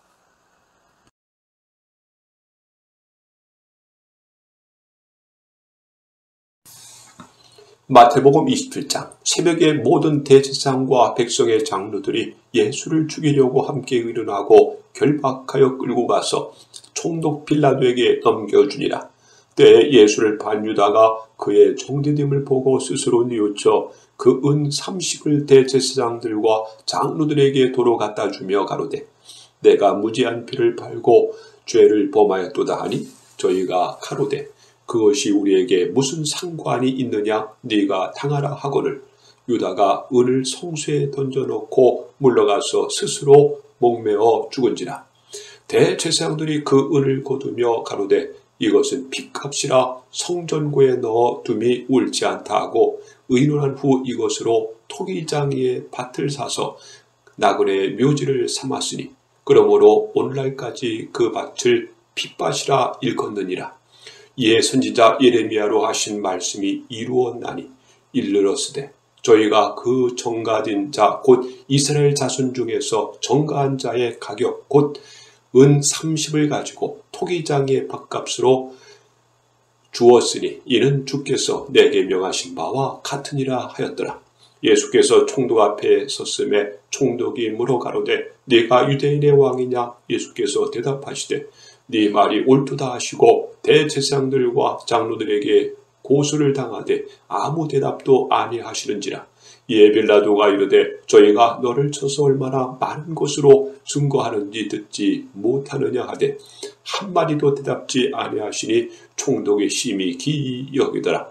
[SPEAKER 1] 마태복음 27장. 새벽에 모든 대제사장과 백성의 장로들이 예수를 죽이려고 함께 일어나고 결박하여 끌고 가서 총독 빌라도에게 넘겨주니라. 때에 예수를 반유다가 그의 정죄됨을 보고 스스로 뉘우쳐 그 은 30을 대제사장들과 장로들에게 도로 갖다 주며 가로되 내가 무지한 피를 팔고 죄를 범하였도다 하니 저희가 가로되 그것이 우리에게 무슨 상관이 있느냐. 네가 당하라 하거늘 유다가 은을 성수에 던져놓고 물러가서 스스로 목매어 죽은지라. 대제사장들이 그 은을 거두며 가로되 이것은 핏값이라 성전고에 넣어 둠이 옳지 않다 하고 의논한 후 이것으로 토기장이의 밭을 사서 나그네의 묘지를 삼았으니 그러므로 오늘날까지 그 밭을 핏밭이라 일컫느니라. 이에 선지자 예레미야로 하신 말씀이 이루었나니 일러스되 저희가 그 정가된 자 곧 이스라엘 자손 중에서 정가한 자의 가격 곧 은 30을 가지고 토기장의 밭값으로 주었으니 이는 주께서 내게 명하신 바와 같으니라 하였더라. 예수께서 총독 앞에 섰음에 총독이 물어 가로되 네가 유대인의 왕이냐. 예수께서 대답하시되 네 말이 옳도다 하시고 대제사장들과 장로들에게 고소를 당하되 아무 대답도 아니하시는지라. 이에 빌라도가 이르되 저희가 너를 쳐서 얼마나 많은 것으로 증거하는지 듣지 못하느냐 하되 한마디도 대답지 아니하시니 총독이 심히 기이 여기더라.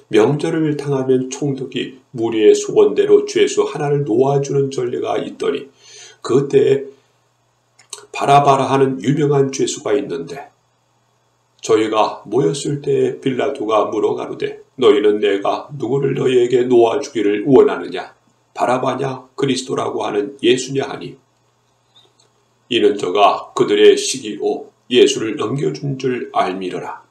[SPEAKER 1] 명절을 당하면 총독이 무리의 소원대로 죄수 하나를 놓아주는 전례가 있더니 그때에 바라바라 하는 유명한 죄수가 있는데 저희가 모였을 때 빌라도가 물어가로되 너희는 내가 누구를 너희에게 놓아주기를 원하느냐? 바라바냐 그리스도라고 하는 예수냐 하니 이는 저가 그들의 시기오 예수를 넘겨준 줄 알미러라.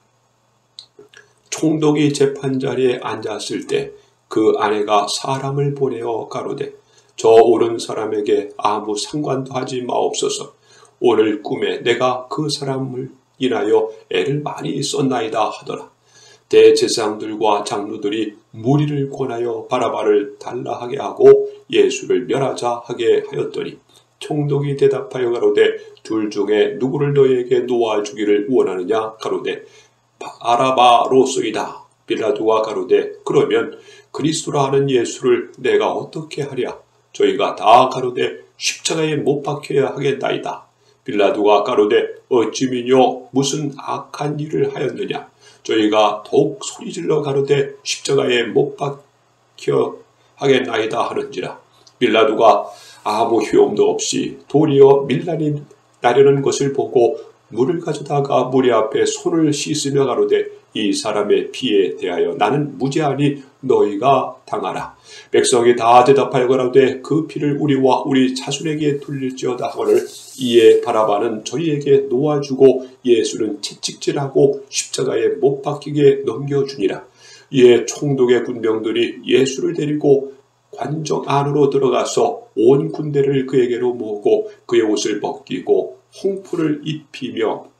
[SPEAKER 1] 총독이 재판자리에 앉았을 때 그 아내가 사람을 보내어 가로되 저 오른 사람에게 아무 상관도 하지 마옵소서. 오늘 꿈에 내가 그 사람을 인하여 애를 많이 썼나이다 하더라. 대제사장들과 장로들이 무리를 권하여 바라바를 달라하게 하고 예수를 멸하자 하게 하였더니 총독이 대답하여 가로되 둘 중에 누구를 너희에게 놓아주기를 원하느냐 가로되 바라바로소이다. 빌라도가 가로되 그러면 그리스도라 하는 예수를 내가 어떻게 하랴? 저희가 다 가로되 십자가에 못 박혀야 하겠나이다. 빌라도가 가로되 어찌미뇨 무슨 악한 일을 하였느냐? 저희가 더욱 소리질러 가로되 십자가에 못 박혀 하겠나이다 하는지라. 빌라도가 아무 효험도 없이 도리어 밀란이 나려는 것을 보고 물을 가져다가 무리 앞에 손을 씻으며 가로되 이 사람의 피에 대하여 나는 무죄하니 너희가 당하라. 백성이 다 대답하여 가로되 그 피를 우리와 우리 자손에게 돌릴지어다 하거늘 이에 바라바는 저희에게 놓아주고 예수는 채찍질하고 십자가에 못 박히게 넘겨주니라. 이에 총독의 군병들이 예수를 데리고 관정 안으로 들어가서 온 군대를 그에게로 모으고 그의 옷을 벗기고 홍풀을 입히며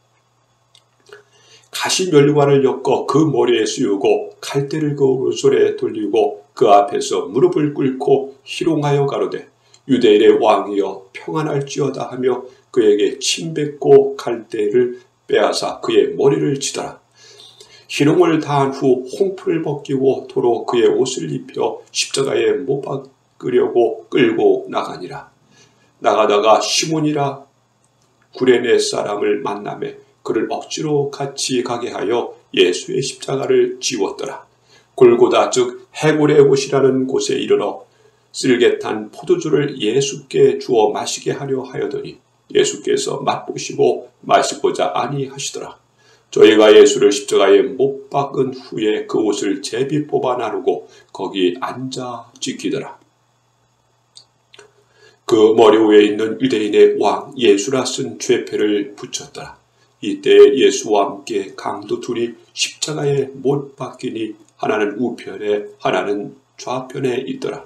[SPEAKER 1] 가시면류관을 엮어 그 머리에 씌우고 칼대를 그 오른손에 돌리고 그 앞에서 무릎을 꿇고 희롱하여 가로되 유대인의 왕이여 평안할지어다 하며 그에게 침 뱉고 칼대를 빼앗아 그의 머리를 치더라. 희롱을 다한 후 홍풀을 벗기고 도로 그의 옷을 입혀 십자가에 못 박으려고 끌고 나가니라. 나가다가 시몬이라 구레네 사람을 만나매 그를 억지로 같이 가게 하여 예수의 십자가를 지웠더라. 골고다 즉 해골의 곳이라는 곳에 이르러 쓸개탄 포도주를 예수께 주어 마시게 하려 하여더니 예수께서 맛보시고 마시고자 아니하시더라. 저희가 예수를 십자가에 못 박은 후에 그 옷을 제비 뽑아 나누고 거기 앉아 지키더라. 그 머리 위에 있는 유대인의 왕 예수라 쓴 죄패를 붙였더라. 이때 예수와 함께 강도 둘이 십자가에 못 박히니 하나는 우편에 하나는 좌편에 있더라.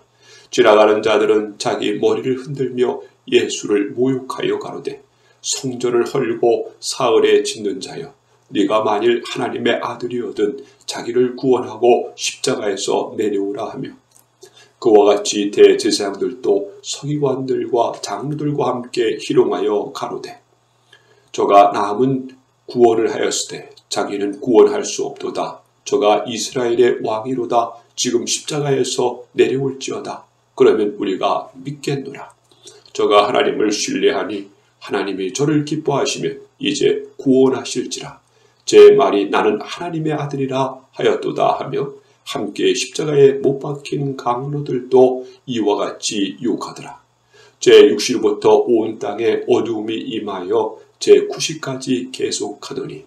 [SPEAKER 1] 지나가는 자들은 자기 머리를 흔들며 예수를 모욕하여 가로되 성전을 헐고 사흘에 짓는 자여 네가 만일 하나님의 아들이거든 자기를 구원하고 십자가에서 내려오라 하며 그와 같이 대제사장들도 서기관들과 장로들과 함께 희롱하여 가로되 저가 남은 구원을 하였으되 자기는 구원할 수 없도다. 저가 이스라엘의 왕이로다. 지금 십자가에서 내려올지어다. 그러면 우리가 믿겠노라. 저가 하나님을 신뢰하니 하나님이 저를 기뻐하시며 이제 구원하실지라. 제 말이 나는 하나님의 아들이라 하였도다 하며 함께 십자가에 못 박힌 강로들도 이와 같이 욕하더라. 제6시로부터 온 땅에 어두움이 임하여 제9시까지 계속하더니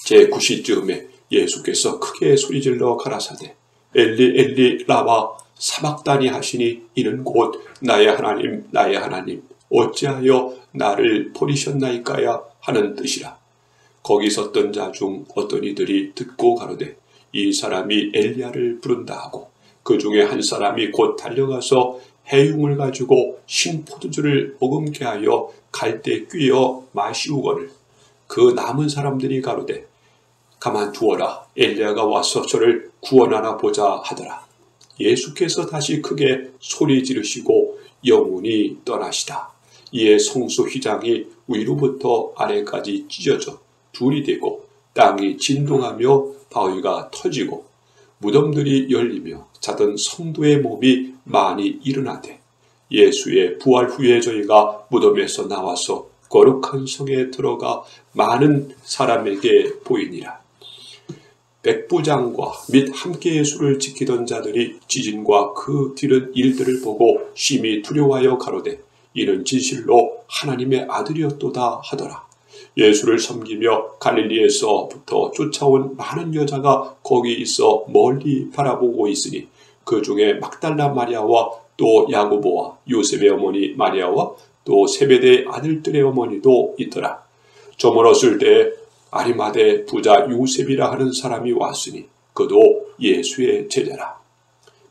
[SPEAKER 1] 제9시쯤에 예수께서 크게 소리질러 가라사대 엘리 엘리 라마 사박다니 하시니 이는 곧 나의 하나님 어찌하여 나를 버리셨나이까야 하는 뜻이라. 거기 섰던 자 중 어떤 이들이 듣고 가로되 이 사람이 엘리야를 부른다 하고 그 중에 한 사람이 곧 달려가서 해융을 가지고 신포도주를 머금게 하여 갈대 꿰어 마시우거늘 그 남은 사람들이 가로되 가만두어라 엘리야가 와서 저를 구원하나 보자 하더라. 예수께서 다시 크게 소리 지르시고 영혼이 떠나시다. 이에 성소 휘장이 위로부터 아래까지 찢어져 둘이 되고 땅이 진동하며 바위가 터지고 무덤들이 열리며 자던 성도의 몸이 많이 일어나되 예수의 부활 후에 저희가 무덤에서 나와서 거룩한 성에 들어가 많은 사람에게 보이니라. 백부장과 및 함께 예수를 지키던 자들이 지진과 그 뒤른 일들을 보고 심히 두려워하여 가로되 이는 진실로 하나님의 아들이었도다 하더라. 예수를 섬기며 갈릴리에서부터 쫓아온 많은 여자가 거기 있어 멀리 바라보고 있으니 그 중에 막달라 마리아와 또 야고보와 요셉의 어머니 마리아와 또 세베대의 아들들의 어머니도 있더라. 저물었을 때 아리마대 부자 요셉이라 하는 사람이 왔으니 그도 예수의 제자라.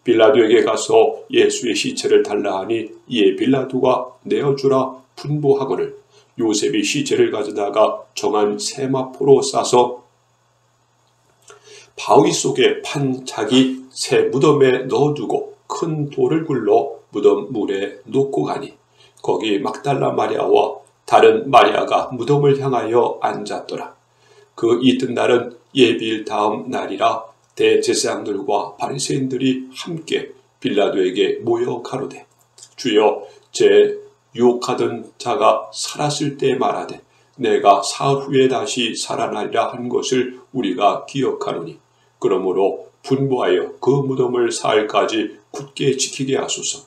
[SPEAKER 1] 빌라도에게 가서 예수의 시체를 달라 하니 이에 빌라도가 내어주라 분부하거늘 요셉이 시체를 가져다가 정한 세마포로 싸서 바위 속에 판 자기 새 무덤에 넣어두고 큰 돌을 굴러 무덤 물에 놓고 가니 거기 막달라 마리아와 다른 마리아가 무덤을 향하여 앉았더라. 그 이튿날은 예비일 다음 날이라 대제사장들과 바리새인들이 함께 빌라도에게 모여 가로되 주여 제 유혹하던 자가 살았을 때 말하되 내가 사흘 후에 다시 살아나리라 한 것을 우리가 기억하노니 그러므로 분부하여 그 무덤을 사흘까지 굳게 지키게 하소서.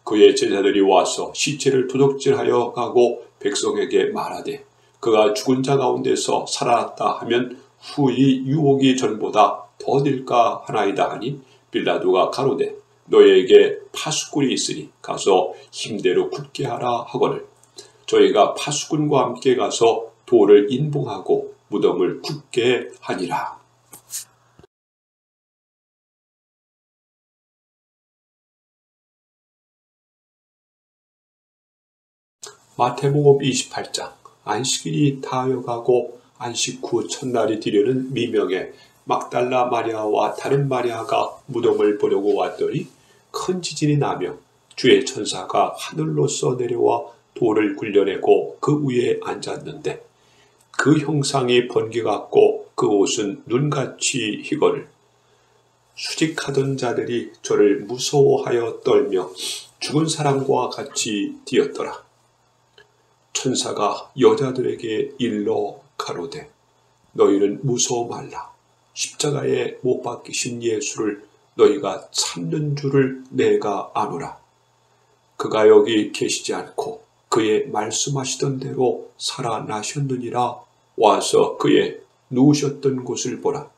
[SPEAKER 1] 그의 제자들이 와서 시체를 도둑질하여 가고 백성에게 말하되 그가 죽은 자 가운데서 살아났다 하면 후이 유혹이 전보다 더딜까 하나이다 하니 빌라도가 가로되 너희에게 파수꾼이 있으니 가서 힘대로 굳게 하라 하거늘 저희가 파수꾼과 함께 가서 돌을 인봉하고 무덤을 굳게 하니라. 마태복음 28장 안식일이 다하여가고 안식 후 첫날이 되려는 미명에 막달라 마리아와 다른 마리아가 무덤을 보려고 왔더니 큰 지진이 나며 주의 천사가 하늘로서 내려와 돌을 굴려내고 그 위에 앉았는데 그 형상이 번개 같고 그 옷은 눈같이 희거늘 수직하던 자들이 저를 무서워하여 떨며 죽은 사람과 같이 뛰었더라. 천사가 여자들에게 일러 가로되 너희는 무서워 말라. 십자가에 못 박히신 예수를 너희가 찾는 줄을 내가 아노라. 그가 여기 계시지 않고 그의 말씀하시던 대로 살아나셨느니라. 와서 그의 누우셨던 곳을 보라.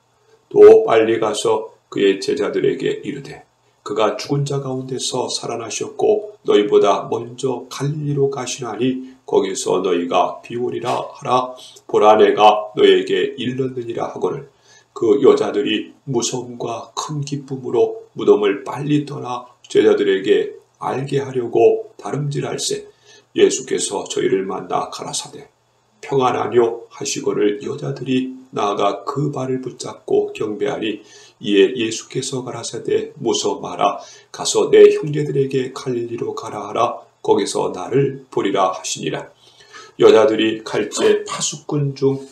[SPEAKER 1] 또 빨리 가서 그의 제자들에게 이르되 그가 죽은 자 가운데서 살아나셨고 너희보다 먼저 갈릴리로 가시나니 거기서 너희가 비오리라 하라. 보라 내가 너희에게 일렀느니라 하거늘 그 여자들이 무서움과 큰 기쁨으로 무덤을 빨리 떠나 제자들에게 알게 하려고 다름질할세 예수께서 저희를 만나 가라사대 평안하뇨 하시거늘 여자들이 나아가 그 발을 붙잡고 경배하니 이에 예수께서 가라사대 무서워 마라. 가서 내 형제들에게 갈릴리로 가라 하라. 거기서 나를 보리라 하시니라. 여자들이 갈제 파수꾼 중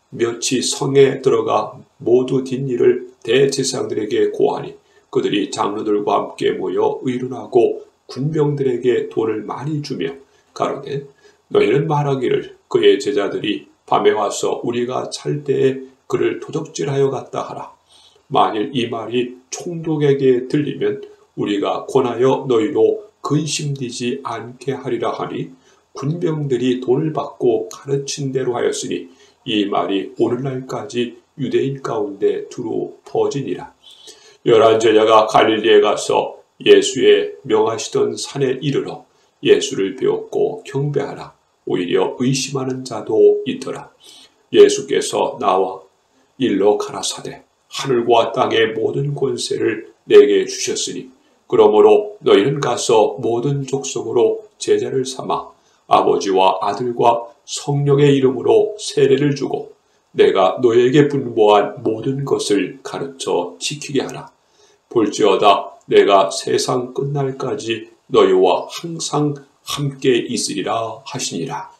[SPEAKER 1] 몇이 성에 들어가 모두 뒷일을 대제사장들에게 고하니 그들이 장로들과 함께 모여 의논하고 군병들에게 돈을 많이 주며 가로되 너희는 말하기를 그의 제자들이 밤에 와서 우리가 잘 때에 그를 도적질하여 갔다 하라. 만일 이 말이 총독에게 들리면 우리가 권하여 너희로 근심되지 않게 하리라 하니 군병들이 돈을 받고 가르친 대로 하였으니 이 말이 오늘날까지 유대인 가운데 두루 퍼지니라. 11 제자가 갈릴리에 가서 예수의 명하시던 산에 이르러 예수를 배웠고 경배하라. 오히려 의심하는 자도 있더라. 예수께서 나와 일러 가라사대 하늘과 땅의 모든 권세를 내게 주셨으니 그러므로 너희는 가서 모든 족속으로 제자를 삼아 아버지와 아들과 성령의 이름으로 세례를 주고 내가 너희에게 분부한 모든 것을 가르쳐 지키게 하라. 볼지어다 내가 세상 끝날까지 너희와 항상 함께 있으리라 하시니라.